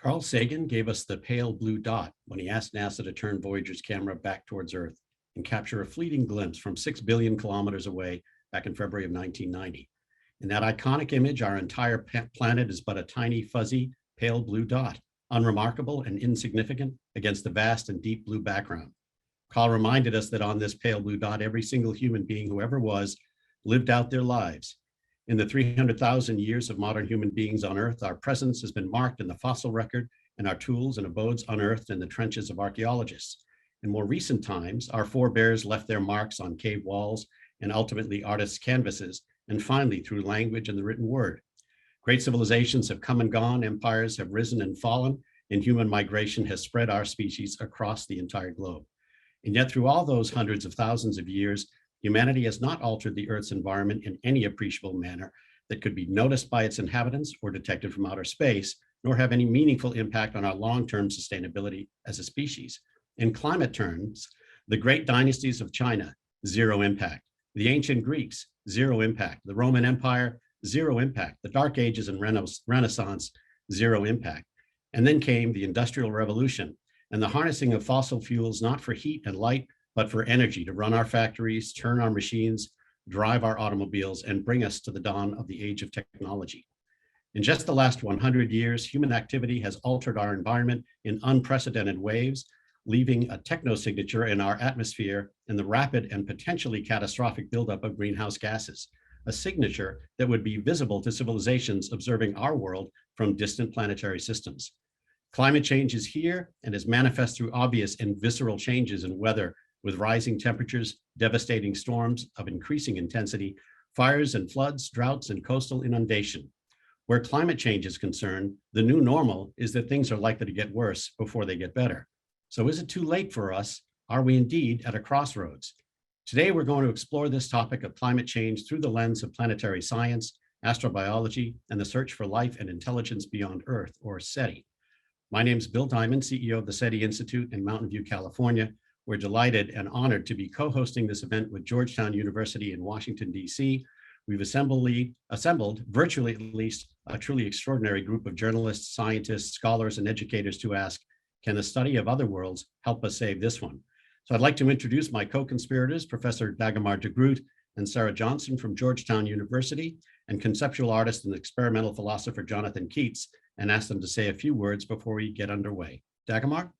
Carl Sagan gave us the pale blue dot when he asked NASA to turn Voyager's camera back towards Earth and capture a fleeting glimpse from 6 billion kilometers away back in February of 1990. In that iconic image, our entire planet is but a tiny, fuzzy, pale blue dot, unremarkable and insignificant against the vast and deep blue background. Carl reminded us that on this pale blue dot, every single human being who ever was lived out their lives. In the 300,000 years of modern human beings on Earth, our presence has been marked in the fossil record and our tools and abodes unearthed in the trenches of archaeologists. In more recent times, our forebears left their marks on cave walls and ultimately artists' canvases, and finally through language and the written word. Great civilizations have come and gone, empires have risen and fallen, and human migration has spread our species across the entire globe. And yet through all those hundreds of thousands of years, humanity has not altered the Earth's environment in any appreciable manner that could be noticed by its inhabitants or detected from outer space, nor have any meaningful impact on our long-term sustainability as a species. In climate terms, the great dynasties of China, zero impact. The ancient Greeks, zero impact. The Roman Empire, zero impact. The Dark Ages and Renaissance, zero impact. And then came the Industrial Revolution and the harnessing of fossil fuels, not for heat and light, but for energy to run our factories, turn our machines, drive our automobiles, and bring us to the dawn of the age of technology. In just the last 100 years, human activity has altered our environment in unprecedented ways, leaving a technosignature in our atmosphere and the rapid and potentially catastrophic buildup of greenhouse gases, a signature that would be visible to civilizations observing our world from distant planetary systems. Climate change is here and is manifest through obvious and visceral changes in weather, with rising temperatures, devastating storms of increasing intensity, fires and floods, droughts, and coastal inundation. Where climate change is concerned, the new normal is that things are likely to get worse before they get better. So is it too late for us? Are we indeed at a crossroads? Today, we're going to explore this topic of climate change through the lens of planetary science, astrobiology, and the search for life and intelligence beyond Earth, or SETI. My name is Bill Diamond, CEO of the SETI Institute in Mountain View, California. We're delighted and honored to be co-hosting this event with Georgetown University in Washington, D.C. We've assembled, virtually at least, a truly extraordinary group of journalists, scientists, scholars, and educators to ask, can the study of other worlds help us save this one? So I'd like to introduce my co-conspirators, Professor Dagomar Degroot and Sarah Johnson from Georgetown University, and conceptual artist and experimental philosopher Jonathon Keats, and ask them to say a few words before we get underway. Dagomar?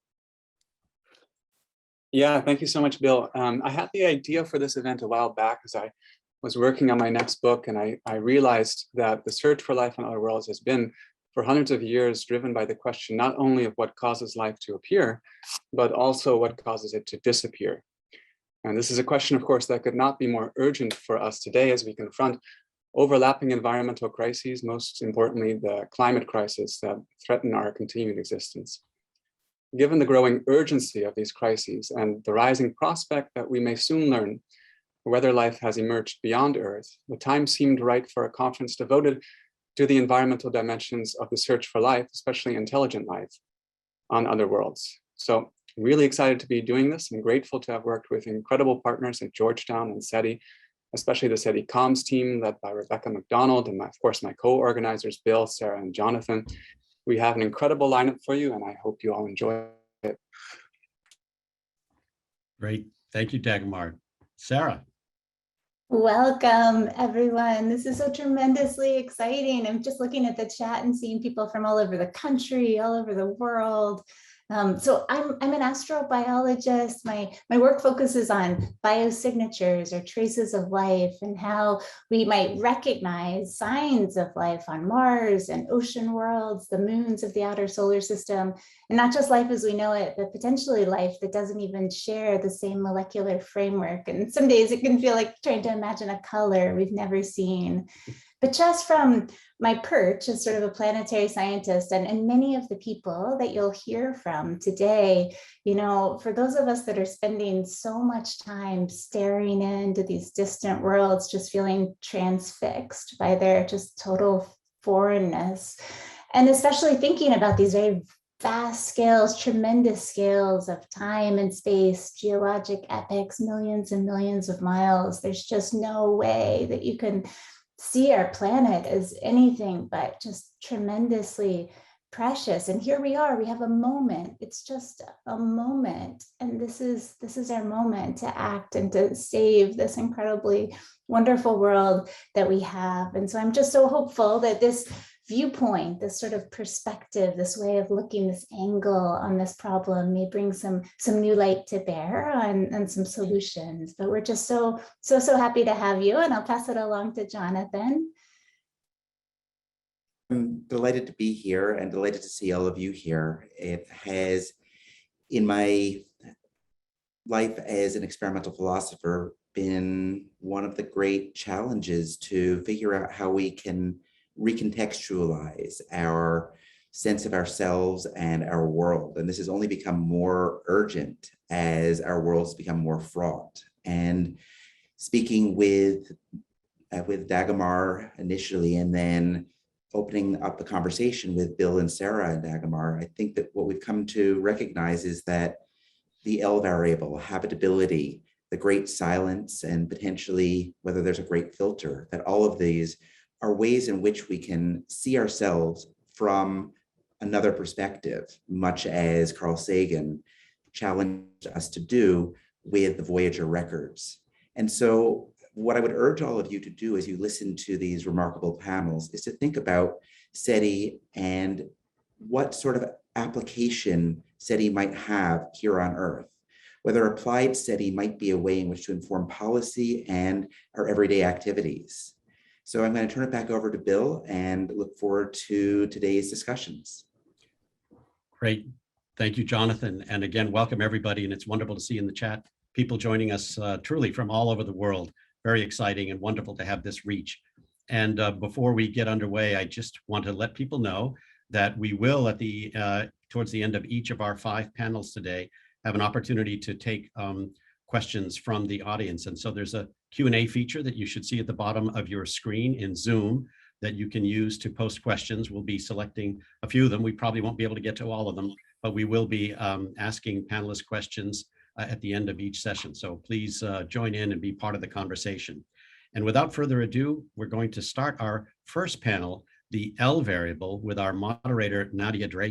Yeah, thank you so much, Bill. I had the idea for this event a while back as I was working on my next book, and I realized that the search for life on other worlds has been, for hundreds of years, driven by the question not only of what causes life to appear, but also what causes it to disappear. And this is a question, of course, that could not be more urgent for us today as we confront overlapping environmental crises, most importantly, the climate crisis that threaten our continued existence. Given the growing urgency of these crises and the rising prospect that we may soon learn whether life has emerged beyond Earth, the time seemed right for a conference devoted to the environmental dimensions of the search for life, especially intelligent life, on other worlds. So really excited to be doing this and grateful to have worked with incredible partners at Georgetown and SETI, especially the SETI comms team led by Rebecca McDonald and of course my co-organizers, Bill, Sarah, and Jonathon. We have an incredible lineup for you, and I hope you all enjoy it. Great. Thank you, Dagomar. Sarah. Welcome, everyone. This is so tremendously exciting. I'm just looking at the chat and seeing people from all over the country, all over the world. So I'm an astrobiologist. My work focuses on biosignatures or traces of life and how we might recognize signs of life on Mars and ocean worlds, the moons of the outer solar system, and not just life as we know it, but potentially life that doesn't even share the same molecular framework. And some days it can feel like trying to imagine a color we've never seen. But just from my perch as sort of a planetary scientist and many of the people that you'll hear from today, you know, for those of us that are spending so much time staring into these distant worlds, just feeling transfixed by their just total foreignness, and especially thinking about these very vast scales, tremendous scales of time and space, geologic epochs, millions and millions of miles, there's just no way that you can see our planet as anything but just tremendously precious. And here we are, we have a moment. It's just a moment. And this is our moment to act and to save this incredibly wonderful world that we have. And so I'm just so hopeful that this viewpoint, this sort of perspective, this way of looking, this angle on this problem may bring some new light to bear and some solutions. But we're just so happy to have you. And I'll pass it along to Jonathon. I'm delighted to be here and delighted to see all of you here. It has, in my life as an experimental philosopher, been one of the great challenges to figure out how we can recontextualize our sense of ourselves and our world. And this has only become more urgent as our world's become more fraught. And speaking with Dagomar initially, and then opening up the conversation with Bill and Sarah and Dagomar, I think that what we've come to recognize is that the L variable, habitability, the great silence, and potentially whether there's a great filter, that all of these are ways in which we can see ourselves from another perspective, much as Carl Sagan challenged us to do with the Voyager records. And so what I would urge all of you to do as you listen to these remarkable panels is to think about SETI and what sort of application SETI might have here on Earth. Whether applied SETI might be a way in which to inform policy and our everyday activities. So I'm going to turn it back over to Bill and look forward to today's discussions. Great. Thank you, Jonathon. And again, welcome everybody. And it's wonderful to see in the chat people joining us truly from all over the world. Very exciting and wonderful to have this reach. And before we get underway, I just want to let people know that we will at the towards the end of each of our 5 panels today have an opportunity to take questions from the audience. And so there's a Q&A feature that you should see at the bottom of your screen in Zoom that you can use to post questions. We'll be selecting a few of them. We probably won't be able to get to all of them, but we will be asking panelists questions at the end of each session. So please join in and be part of the conversation. And without further ado, we're going to start our first panel, the L variable, with our moderator, Nadia Drake.